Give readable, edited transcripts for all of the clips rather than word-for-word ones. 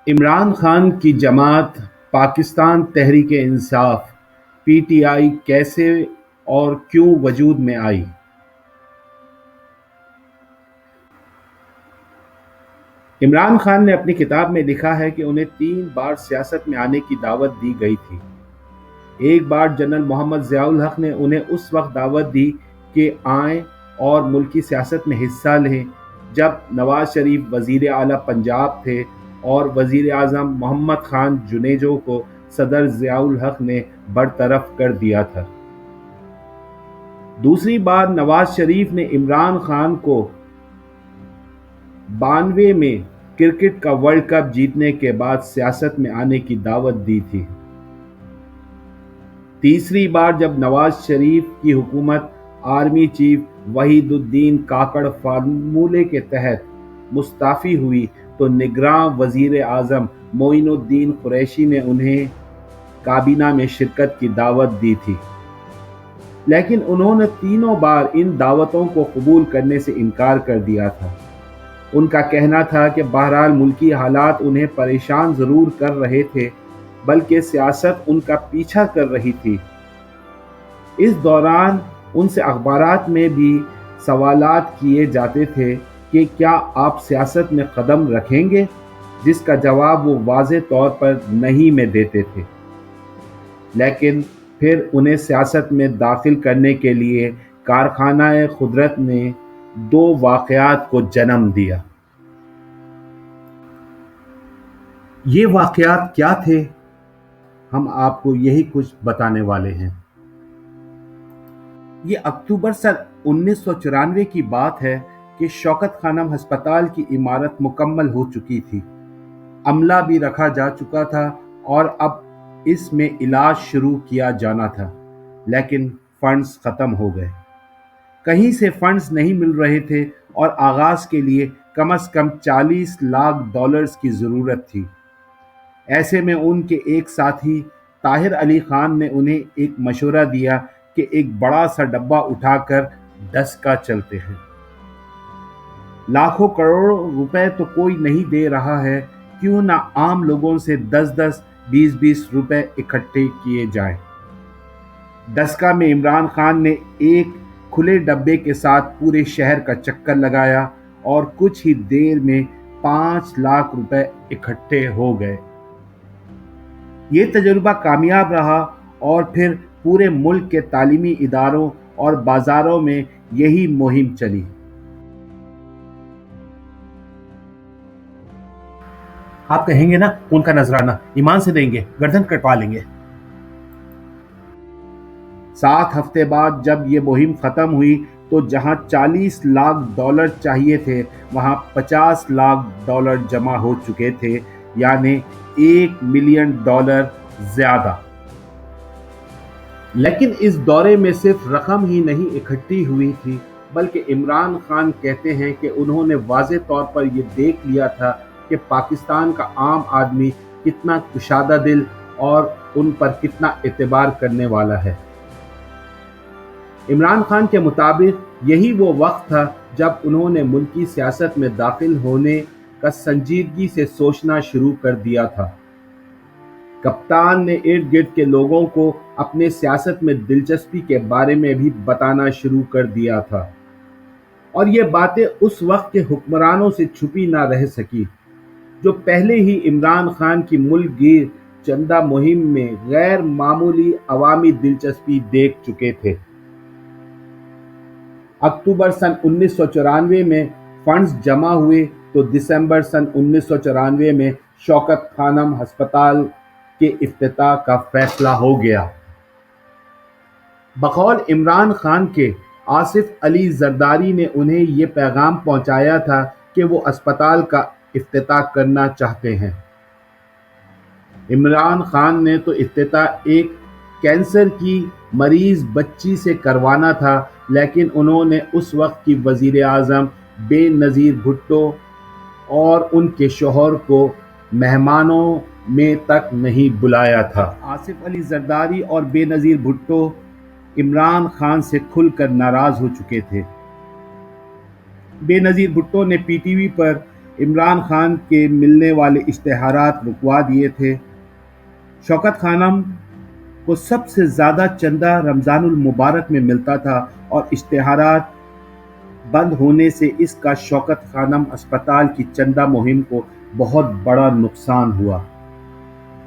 عمران خان کی جماعت Pakistan Tehreek Insaf P T I کیسے اور کیوں وجود میں آئی؟ عمران خان نے اپنی کتاب میں لکھا ہے کہ انہیں 3 بار سیاست میں آنے کی دعوت دی گئی تھی۔ ایک بار جنرل محمد ضیاء الحق نے انہیں اس وقت دعوت دی کہ آئیں اور ملکی سیاست میں حصہ لیں جب نواز شریف وزیر اعلیٰ پنجاب تھے اور وزیر اعظم محمد خان جنیجو کو صدر ضیاء الحق نے برطرف کر دیا تھا۔ دوسری بار نواز شریف نے عمران خان کو 92 میں کرکٹ کا ورلڈ کپ جیتنے کے بعد سیاست میں آنے کی دعوت دی تھی۔ تیسری بار جب نواز شریف کی حکومت آرمی چیف وحید الدین کاکڑ فارمولے کے تحت مستعفی ہوئی تو نگراں وزیر اعظم معین الدین قریشی نے انہیں کابینہ میں شرکت کی دعوت دی تھی، لیکن انہوں نے تینوں بار ان دعوتوں کو قبول کرنے سے انکار کر دیا تھا۔ ان کا کہنا تھا کہ بہرحال ملکی حالات انہیں پریشان ضرور کر رہے تھے، بلکہ سیاست ان کا پیچھا کر رہی تھی۔ اس دوران ان سے اخبارات میں بھی سوالات کیے جاتے تھے کہ کیا آپ سیاست میں قدم رکھیں گے، جس کا جواب وہ واضح طور پر نہیں میں دیتے تھے۔ لیکن پھر انہیں سیاست میں داخل کرنے کے لیے کارخانہ قدرت نے 2 واقعات کو جنم دیا۔ یہ واقعات کیا تھے؟ ہم آپ کو یہی کچھ بتانے والے ہیں۔ یہ اکتوبر سن 1994 کی بات ہے کہ شوکت خانم ہسپتال کی عمارت مکمل ہو چکی تھی، عملہ بھی رکھا جا چکا تھا اور اب اس میں علاج شروع کیا جانا تھا، لیکن فنڈز ختم ہو گئے۔ کہیں سے فنڈز نہیں مل رہے تھے اور آغاز کے لیے کم از کم $40 لاکھ کی ضرورت تھی۔ ایسے میں ان کے ایک ساتھی طاہر علی خان نے انہیں ایک مشورہ دیا کہ ایک بڑا سا ڈبہ اٹھا کر ڈسکہ چلتے ہیں۔ لاکھوں کروڑوں روپے تو کوئی نہیں دے رہا ہے، کیوں نہ عام لوگوں سے 10 20 روپے اکٹھے کیے جائیں۔ ڈسکہ میں عمران خان نے ایک کھلے ڈبے کے ساتھ پورے شہر کا چکر لگایا اور کچھ ہی دیر میں 5 لاکھ روپے اکٹھے ہو گئے۔ یہ تجربہ کامیاب رہا اور پھر پورے ملک کے تعلیمی اداروں اور بازاروں میں یہی مہم چلی۔ آپ کہیں گے نا ان کا نذرانہ ایمان سے دیں گے، گردن کٹوا لیں گے۔ 7 ہفتے بعد جب یہ مہم ختم ہوئی تو جہاں $40 لاکھ چاہیے تھے وہاں $50 لاکھ جمع ہو چکے تھے، یعنی $1 ملین زیادہ۔ لیکن اس دورے میں صرف رقم ہی نہیں اکٹھی ہوئی تھی، بلکہ عمران خان کہتے ہیں کہ انہوں نے واضح طور پر یہ دیکھ لیا تھا کہ پاکستان کا عام آدمی کتنا کشادہ دل اور ان پر کتنا اعتبار کرنے والا ہے۔ عمران خان کے مطابق یہی وہ وقت تھا جب انہوں نے ملکی سیاست میں داخل ہونے کا سنجیدگی سے سوچنا شروع کر دیا تھا۔ کپتان نے ارد گرد کے لوگوں کو اپنے سیاست میں دلچسپی کے بارے میں بھی بتانا شروع کر دیا تھا، اور یہ باتیں اس وقت کے حکمرانوں سے چھپی نہ رہ سکی، جو پہلے ہی عمران خان کی ملک گیر چندہ مہم میں غیر معمولی عوامی دلچسپی دیکھ چکے تھے۔ اکتوبر سن 1994 میں فنڈز جمع ہوئے تو دسمبر سن 1994 میں شوکت خانم ہسپتال کے افتتاح کا فیصلہ ہو گیا۔ بقول عمران خان کے آصف علی زرداری نے انہیں یہ پیغام پہنچایا تھا کہ وہ اسپتال کا افتتاح کرنا چاہتے ہیں۔ عمران خان نے تو افتتاح ایک کینسر کی مریض بچی سے کروانا تھا، لیکن انہوں نے اس وقت کی وزیر اعظم بے نظیر بھٹو اور ان کے شوہر کو مہمانوں میں تک نہیں بلایا تھا۔ آصف علی زرداری اور بے نظیر بھٹو عمران خان سے کھل کر ناراض ہو چکے تھے۔ بے نظیر بھٹو نے پی ٹی وی پر عمران خان کے ملنے والے اشتہارات رکوا دیے تھے۔ شوکت خانم کو سب سے زیادہ چندہ رمضان المبارک میں ملتا تھا اور اشتہارات بند ہونے سے اس کا شوکت خانم اسپتال کی چندہ مہم کو بہت بڑا نقصان ہوا۔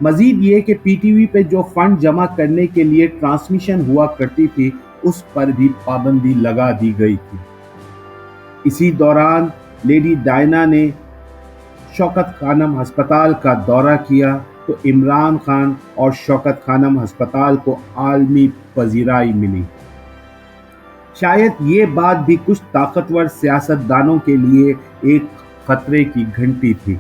مزید یہ کہ پی ٹی وی پہ جو فنڈ جمع کرنے کے لیے ٹرانسمیشن ہوا کرتی تھی اس پر بھی پابندی لگا دی گئی تھی۔ اسی دوران لیڈی ڈائنا نے شوکت خانم ہسپتال کا دورہ کیا تو عمران خان اور شوکت خانم ہسپتال کو عالمی پذیرائی ملی۔ شاید یہ بات بھی کچھ طاقتور سیاستدانوں کے لیے ایک خطرے کی گھنٹی تھی۔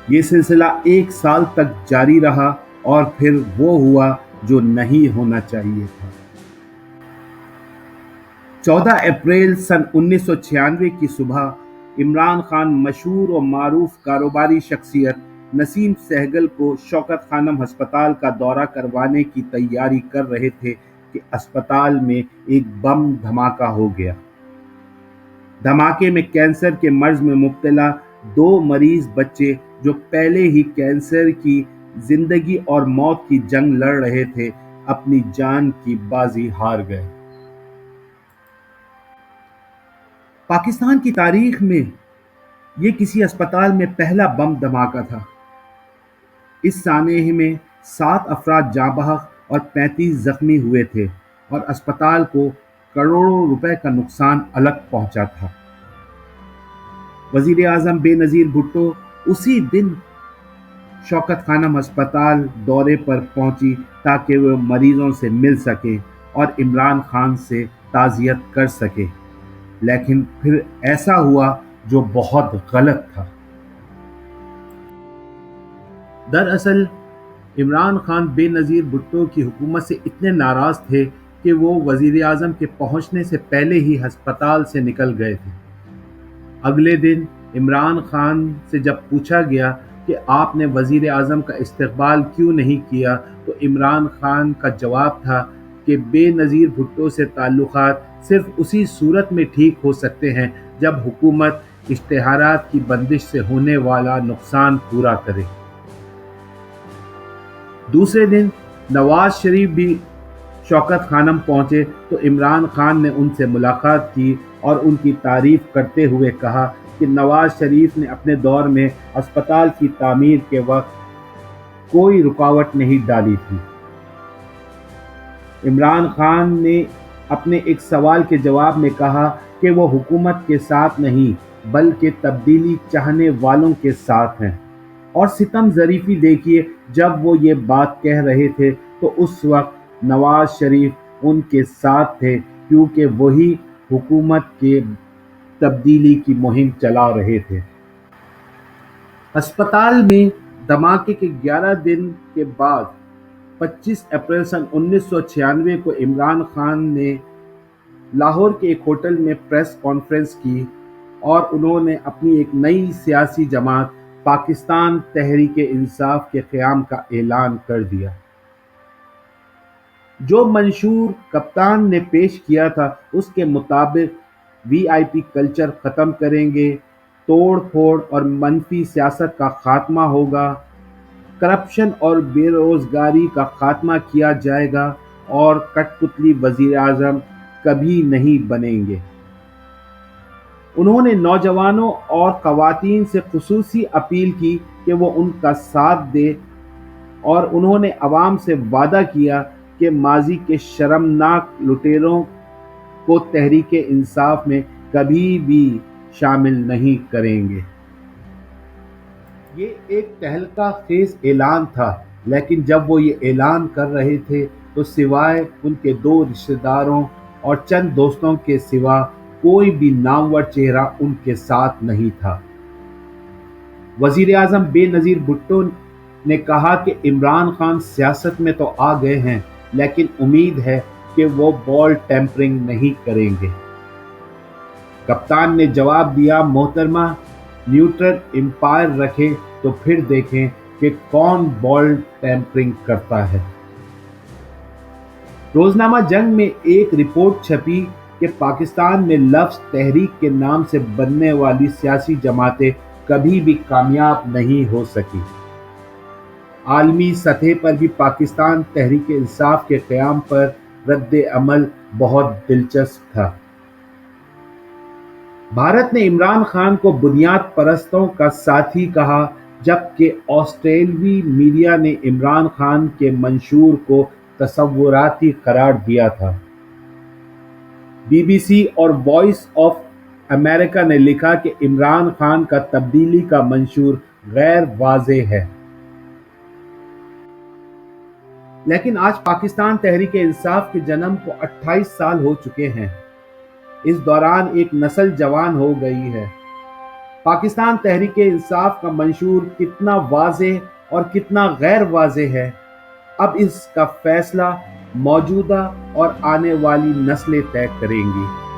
یہ سلسلہ 1 سال تک جاری رہا اور پھر وہ ہوا جو نہیں ہونا چاہیے تھا۔ 14 اپریل سن 1996 کی صبح عمران خان مشہور و معروف کاروباری شخصیت نسیم سہگل کو شوکت خانم ہسپتال کا دورہ کروانے کی تیاری کر رہے تھے کہ اسپتال میں ایک بم دھماکہ ہو گیا۔ دھماکے میں کینسر کے مرض میں مبتلا 2 مریض بچے جو پہلے ہی کینسر کی زندگی اور موت کی جنگ لڑ رہے تھے اپنی جان کی بازی ہار گئے۔ پاکستان کی تاریخ میں یہ کسی اسپتال میں پہلا بم دھماکہ تھا۔ اس سانحے میں 7 افراد جاں بحق اور 35 زخمی ہوئے تھے اور اسپتال کو کروڑوں روپے کا نقصان الگ پہنچا تھا۔ وزیر اعظم بے نظیر بھٹو اسی دن شوکت خانم ہسپتال دورے پر پہنچی تاکہ وہ مریضوں سے مل سکے اور عمران خان سے تعزیت کر سکے، لیکن پھر ایسا ہوا جو بہت غلط تھا۔ دراصل عمران خان بے نظیر بھٹو کی حکومت سے اتنے ناراض تھے کہ وہ وزیر اعظم کے پہنچنے سے پہلے ہی ہسپتال سے نکل گئے تھے۔ اگلے دن عمران خان سے جب پوچھا گیا کہ آپ نے وزیر اعظم کا استقبال کیوں نہیں کیا تو عمران خان کا جواب تھا کہ بے نظیر بھٹو سے تعلقات صرف اسی صورت میں ٹھیک ہو سکتے ہیں جب حکومت اشتہارات کی بندش سے ہونے والا نقصان پورا کرے۔ دوسرے دن نواز شریف بھی شوکت خانم پہنچے تو عمران خان نے ان سے ملاقات کی اور ان کی تعریف کرتے ہوئے کہا کہ نواز شریف نے اپنے دور میں اسپتال کی تعمیر کے وقت کوئی رکاوٹ نہیں ڈالی تھی۔ عمران خان نے اپنے ایک سوال کے جواب میں کہا کہ وہ حکومت کے ساتھ نہیں بلکہ تبدیلی چاہنے والوں کے ساتھ ہیں، اور ستم ظریفی دیکھیے، جب وہ یہ بات کہہ رہے تھے تو اس وقت نواز شریف ان کے ساتھ تھے کیونکہ وہی حکومت کے تبدیلی کی مہم چلا رہے تھے۔ اسپتال میں دھماکے کے 11 دن کے بعد 25 اپریل سن 1996 کو عمران خان نے لاہور کے ایک ہوٹل میں پریس کانفرنس کی اور انہوں نے اپنی ایک نئی سیاسی جماعت پاکستان تحریک انصاف کے قیام کا اعلان کر دیا۔ جو منشور کپتان نے پیش کیا تھا اس کے مطابق وی آئی پی کلچر ختم کریں گے، توڑ پھوڑ اور منفی سیاست کا خاتمہ ہوگا، کرپشن اور بے روزگاری کا خاتمہ کیا جائے گا اور کٹ پتلی وزیر اعظم کبھی نہیں بنیں گے۔ انہوں نے نوجوانوں اور خواتین سے خصوصی اپیل کی کہ وہ ان کا ساتھ دیں اور انہوں نے عوام سے وعدہ کیا کہ ماضی کے شرمناک لٹیروں کو تحریک انصاف میں کبھی بھی شامل نہیں کریں گے۔ یہ ایک تہلکہ خیز اعلان تھا، لیکن جب وہ یہ اعلان کر رہے تھے تو سوائے ان کے 2 رشتہ داروں اور چند دوستوں کے سوا کوئی بھی نامور چہرہ ان کے ساتھ نہیں تھا۔ وزیر اعظم بے نظیر بھٹو نے کہا کہ عمران خان سیاست میں تو آ گئے ہیں لیکن امید ہے کہ وہ بال ٹیمپرنگ نہیں کریں گے۔ کپتان نے جواب دیا، محترمہ، نیوٹرل امپائر رکھیں تو پھر دیکھیں کہ کون بال ٹیمپرنگ کرتا ہے۔ روزنامہ جنگ میں ایک رپورٹ چھپی کہ پاکستان میں لفظ تحریک کے نام سے بننے والی سیاسی جماعتیں کبھی بھی کامیاب نہیں ہو سکی۔ عالمی سطح پر بھی پاکستان تحریک انصاف کے قیام پر رد عمل بہت دلچسپ تھا۔ بھارت نے عمران خان کو بنیاد پرستوں کا ساتھی کہا، جبکہ آسٹریلوی میڈیا نے عمران خان کے منشور کو تصوراتی قرار دیا تھا۔ بی بی سی اور وائس آف امریکہ نے لکھا کہ عمران خان کا تبدیلی کا منشور غیر واضح ہے۔ لیکن آج پاکستان تحریک انصاف کے جنم کو 28 سال ہو چکے ہیں۔ اس دوران ایک نسل جوان ہو گئی ہے۔ پاکستان تحریک انصاف کا منشور کتنا واضح اور کتنا غیر واضح ہے، اب اس کا فیصلہ موجودہ اور آنے والی نسلیں طے کریں گی۔